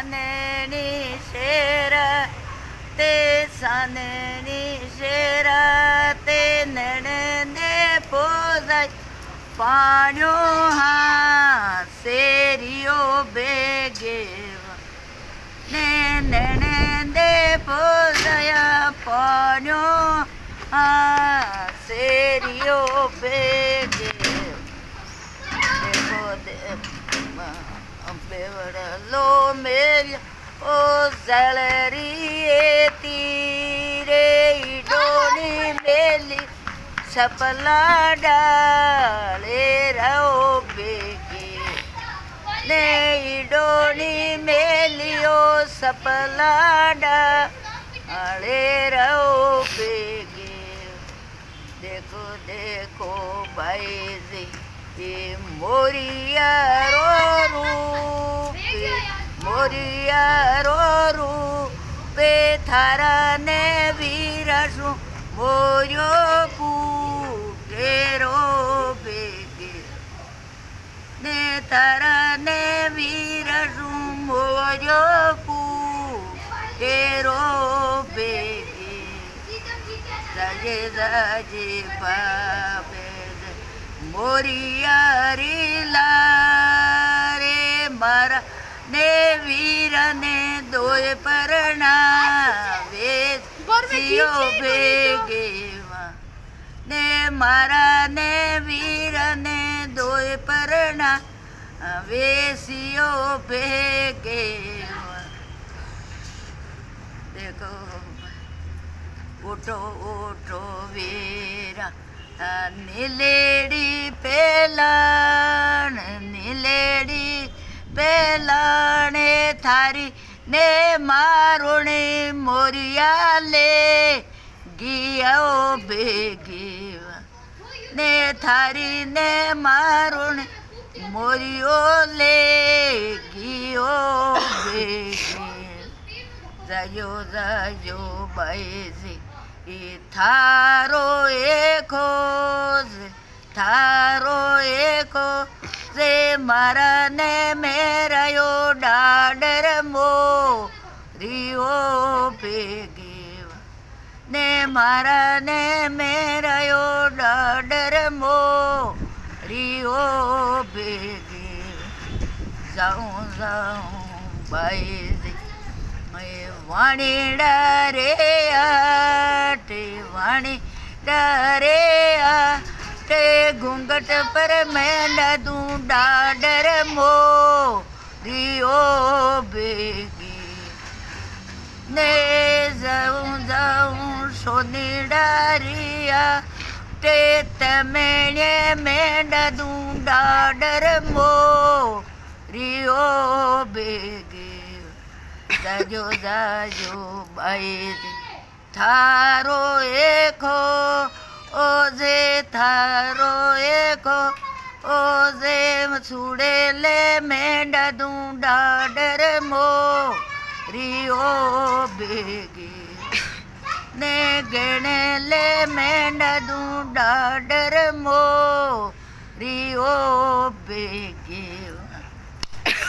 સાનની share તે સાનની share તે નણંદે પોજાય પાણ્યો હા શેરીઓ ભેગે ને નણંદે પોજાયા પાણ્યો હા શેરીઓ ભેગે બેવડલો મેલ્યો ઓ ઝળરી તીરે ઈડોની મેલી સપલા ડાળે રહો ભેગી ને ઈડોની મેલીઓ સપલા ડાળે રહો ભેગી દેખો દેખો ભાઈ એ મોરિયારો રૂપે મોરિયારો રૂપે થારાને વીરશું મોર્યો પૂટેરો ભેગે ને તારાને વીરશું મોર્યો પૂટેરો ભેગે જાજે જાજે બાપે મોરિયારી લારે મારા ને વીરને દોય પરણાવે સિયો ભેગેવા ને મારા ને વીરને દોય પરણાવે સિયો ભેગેવા દેખો ઓટો ઓટો વીરા નીલેડી પેલાણે થારી ને મારુણે મોરિયા લે ગિયાઓ ભેગી ને થારી ને મારુણે મોરિયો લે ગિયો ભેગી જાયો જાયો બાઈજી એ થારો એકો જે મારા ને મેરાયો ડાડર મોરિયો ભેગી ને મારા ને મેરાયો ડાડર મોરિયો ભેગી જાઉં જાઉં બાઈ વાણીડા રે આટે વાણીડા રે આટે ઘૂંઘટ પર મેંડા દૂં ડાડર મોરિયો ભેગી ને જાઉં જાઉં સોનીડા રિયા તે તમેણે મેંડા દૂં ડાડર મોરિયો ભેગી જાજો જાજો બાઈ થારો એકો ઓજે થારો એકો ઓજે છૂડેલે મેંડા દૂં ડાડર મોરિયો ભેગી ને ગણેલે મેંડા દૂં ડાડર મોરિયો ભેગી